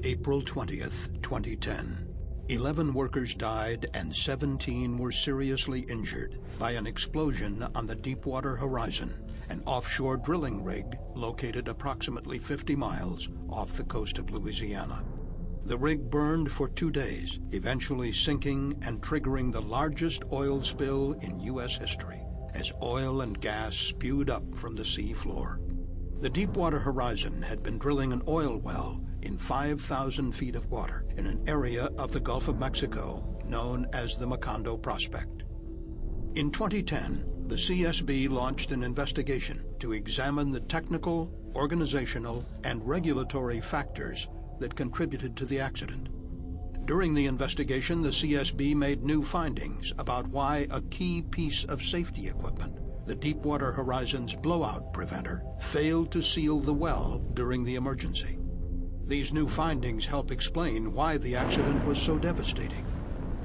April 20th, 2010. 11 workers died and 17 were seriously injured by an explosion on the Deepwater Horizon, an offshore drilling rig located approximately 50 miles off the coast of Louisiana. The rig burned for 2 days, eventually sinking and triggering the largest oil spill in U.S. history as oil and gas spewed up from the sea floor. The Deepwater Horizon had been drilling an oil well in 5,000 feet of water in an area of the Gulf of Mexico known as the Macondo Prospect. In 2010, the CSB launched an investigation to examine the technical, organizational, and regulatory factors that contributed to the accident. During the investigation, the CSB made new findings about why a key piece of safety equipment, the Deepwater Horizon's blowout preventer, failed to seal the well during the emergency. These new findings help explain why the accident was so devastating,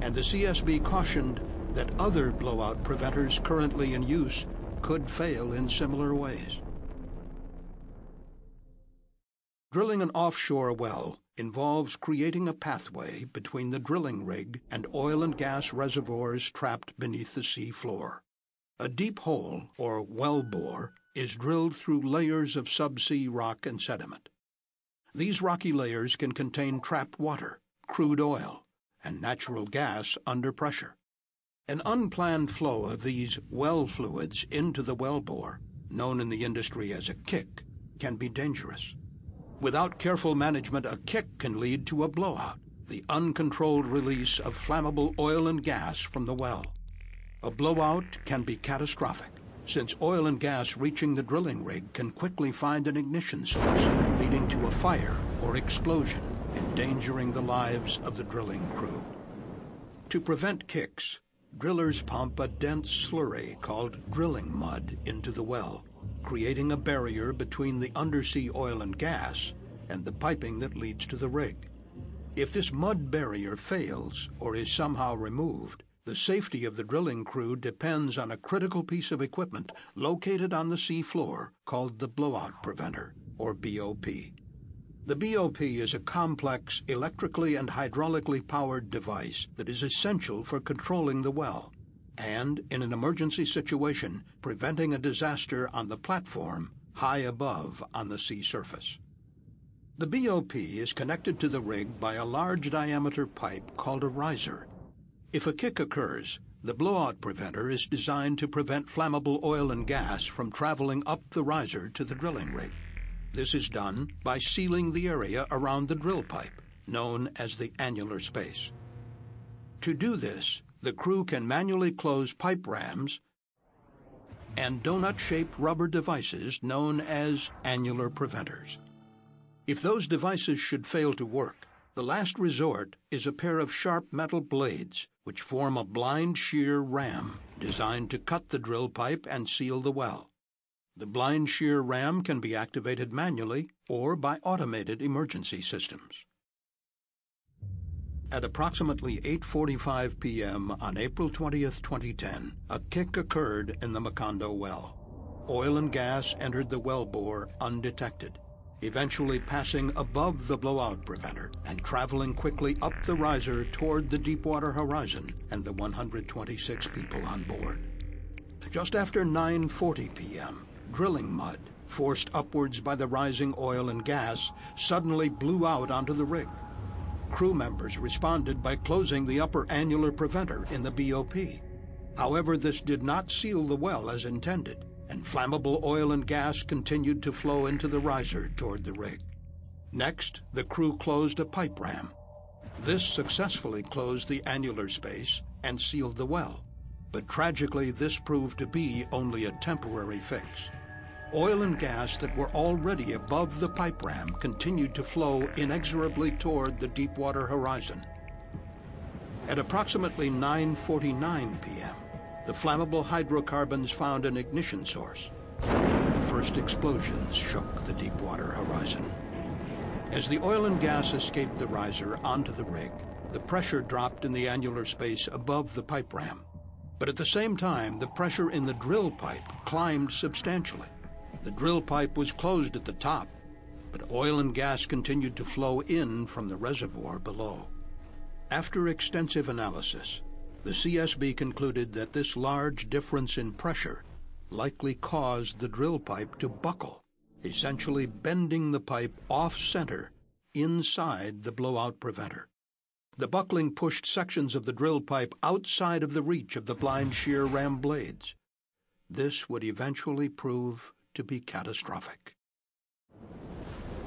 and the CSB cautioned that other blowout preventers currently in use could fail in similar ways. Drilling an offshore well involves creating a pathway between the drilling rig and oil and gas reservoirs trapped beneath the sea floor. A deep hole, or well bore, is drilled through layers of subsea rock and sediment. These rocky layers can contain trapped water, crude oil, and natural gas under pressure. An unplanned flow of these well fluids into the wellbore, known in the industry as a kick, can be dangerous. Without careful management, a kick can lead to a blowout, the uncontrolled release of flammable oil and gas from the well. A blowout can be catastrophic, since oil and gas reaching the drilling rig can quickly find an ignition source, leading to a fire or explosion, endangering the lives of the drilling crew. To prevent kicks, drillers pump a dense slurry called drilling mud into the well, creating a barrier between the undersea oil and gas and the piping that leads to the rig. If this mud barrier fails or is somehow removed, the safety of the drilling crew depends on a critical piece of equipment located on the sea floor called the blowout preventer, or BOP. The BOP is a complex electrically and hydraulically powered device that is essential for controlling the well and, in an emergency situation, preventing a disaster on the platform high above on the sea surface. The BOP is connected to the rig by a large diameter pipe called a riser. If a kick occurs, the blowout preventer is designed to prevent flammable oil and gas from traveling up the riser to the drilling rig. This is done by sealing the area around the drill pipe, known as the annular space. To do this, the crew can manually close pipe rams and donut-shaped rubber devices known as annular preventers. If those devices should fail to work, the last resort is a pair of sharp metal blades which form a blind shear ram designed to cut the drill pipe and seal the well. The blind shear ram can be activated manually or by automated emergency systems. At approximately 8:45 p.m. on April 20th, 2010, a kick occurred in the Macondo well. Oil and gas entered the wellbore undetected, eventually passing above the blowout preventer and traveling quickly up the riser toward the Deepwater Horizon and the 126 people on board. Just after 9:40 p.m., drilling mud, forced upwards by the rising oil and gas, suddenly blew out onto the rig. Crew members responded by closing the upper annular preventer in the BOP. However, this did not seal the well as intended, and flammable oil and gas continued to flow into the riser toward the rig. Next, the crew closed a pipe ram. This successfully closed the annular space and sealed the well, but tragically this proved to be only a temporary fix. Oil and gas that were already above the pipe ram continued to flow inexorably toward the Deepwater Horizon. At approximately 9:49 p.m., the flammable hydrocarbons found an ignition source, and the first explosions shook the Deepwater Horizon. As the oil and gas escaped the riser onto the rig, the pressure dropped in the annular space above the pipe ram. But at the same time, the pressure in the drill pipe climbed substantially. The drill pipe was closed at the top, but oil and gas continued to flow in from the reservoir below. After extensive analysis, the CSB concluded that this large difference in pressure likely caused the drill pipe to buckle, essentially bending the pipe off-center inside the blowout preventer. The buckling pushed sections of the drill pipe outside of the reach of the blind shear ram blades. This would eventually prove to be catastrophic.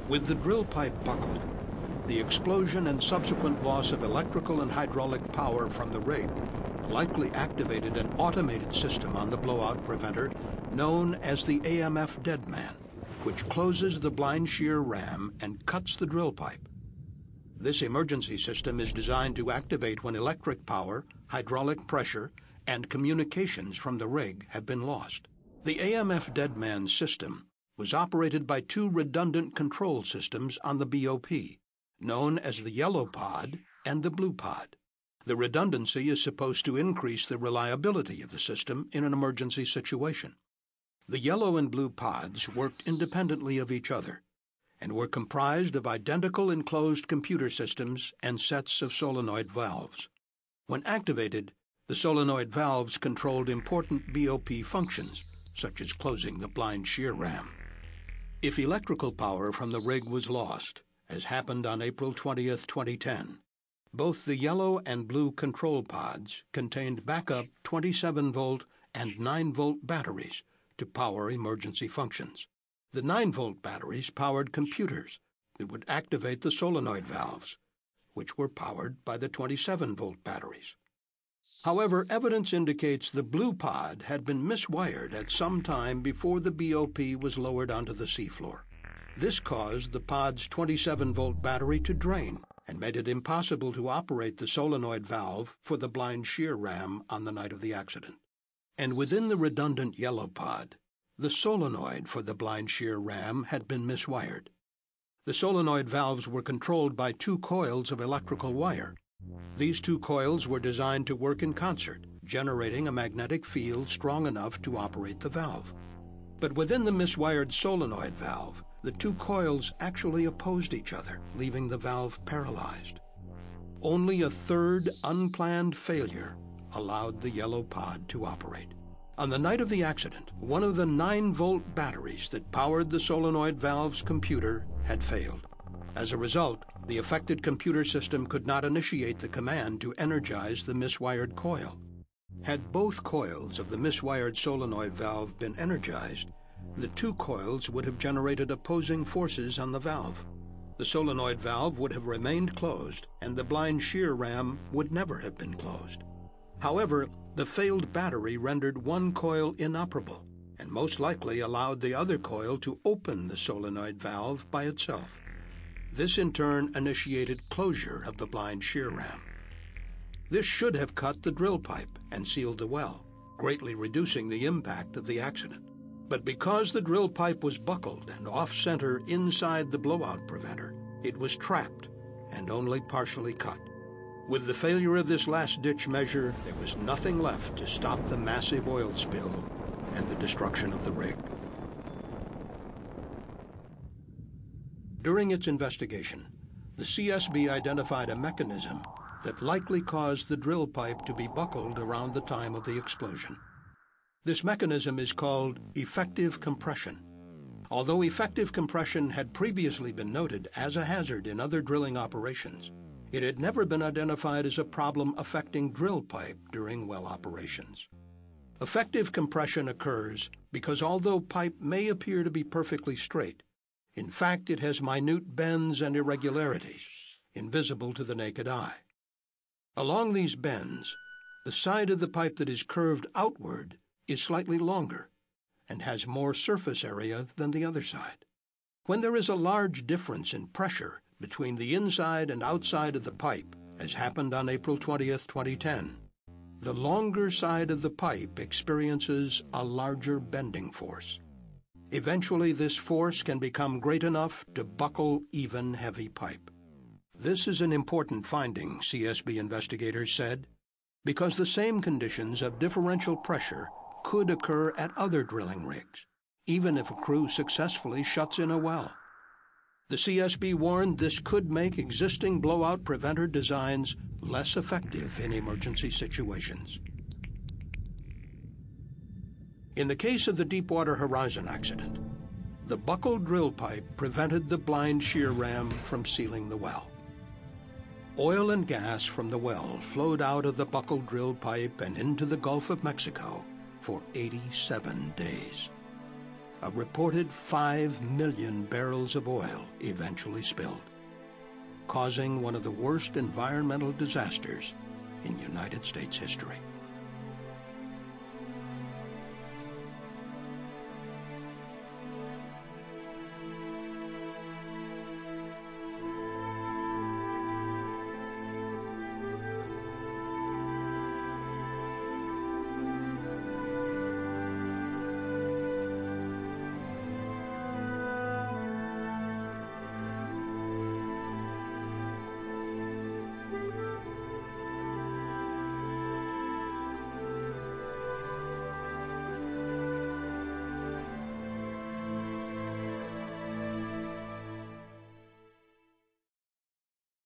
With the drill pipe buckled, the explosion and subsequent loss of electrical and hydraulic power from the rig likely activated an automated system on the blowout preventer known as the AMF deadman, which closes the blind shear ram and cuts the drill pipe. This emergency system is designed to activate when electric power, hydraulic pressure, and communications from the rig have been lost. The AMF deadman system was operated by two redundant control systems on the BOP, known as the yellow pod and the blue pod. The redundancy is supposed to increase the reliability of the system in an emergency situation. The yellow and blue pods worked independently of each other and were comprised of identical enclosed computer systems and sets of solenoid valves. When activated, the solenoid valves controlled important BOP functions, such as closing the blind shear ram. If electrical power from the rig was lost, as happened on April 20, 2010, both the yellow and blue control pods contained backup 27-volt and 9-volt batteries to power emergency functions. The 9-volt batteries powered computers that would activate the solenoid valves, which were powered by the 27-volt batteries. However, evidence indicates the blue pod had been miswired at some time before the BOP was lowered onto the seafloor. This caused the pod's 27-volt battery to drain and made it impossible to operate the solenoid valve for the blind shear ram on the night of the accident. And within the redundant yellow pod, the solenoid for the blind shear ram had been miswired. The solenoid valves were controlled by two coils of electrical wire. These two coils were designed to work in concert, generating a magnetic field strong enough to operate the valve. But within the miswired solenoid valve, the two coils actually opposed each other, leaving the valve paralyzed. Only a third unplanned failure allowed the yellow pod to operate. On the night of the accident, one of the 9-volt batteries that powered the solenoid valve's computer had failed. As a result, the affected computer system could not initiate the command to energize the miswired coil. Had both coils of the miswired solenoid valve been energized, the two coils would have generated opposing forces on the valve. The solenoid valve would have remained closed, and the blind shear ram would never have been closed. However, the failed battery rendered one coil inoperable, and most likely allowed the other coil to open the solenoid valve by itself. This in turn initiated closure of the blind shear ram. This should have cut the drill pipe and sealed the well, greatly reducing the impact of the accident. But because the drill pipe was buckled and off-center inside the blowout preventer, it was trapped and only partially cut. With the failure of this last-ditch measure, there was nothing left to stop the massive oil spill and the destruction of the rig. During its investigation, the CSB identified a mechanism that likely caused the drill pipe to be buckled around the time of the explosion. This mechanism is called effective compression. Although effective compression had previously been noted as a hazard in other drilling operations, it had never been identified as a problem affecting drill pipe during well operations. Effective compression occurs because although pipe may appear to be perfectly straight, in fact it has minute bends and irregularities, invisible to the naked eye. Along these bends, the side of the pipe that is curved outward is slightly longer and has more surface area than the other side. When there is a large difference in pressure between the inside and outside of the pipe, as happened on April 20, 2010, the longer side of the pipe experiences a larger bending force. Eventually, this force can become great enough to buckle even heavy pipe. This is an important finding, CSB investigators said, because the same conditions of differential pressure could occur at other drilling rigs, even if a crew successfully shuts in a well. The CSB warned this could make existing blowout preventer designs less effective in emergency situations. In the case of the Deepwater Horizon accident, the buckled drill pipe prevented the blind shear ram from sealing the well. Oil and gas from the well flowed out of the buckled drill pipe and into the Gulf of Mexico for 87 days. A reported 5 million barrels of oil eventually spilled, causing one of the worst environmental disasters in United States history.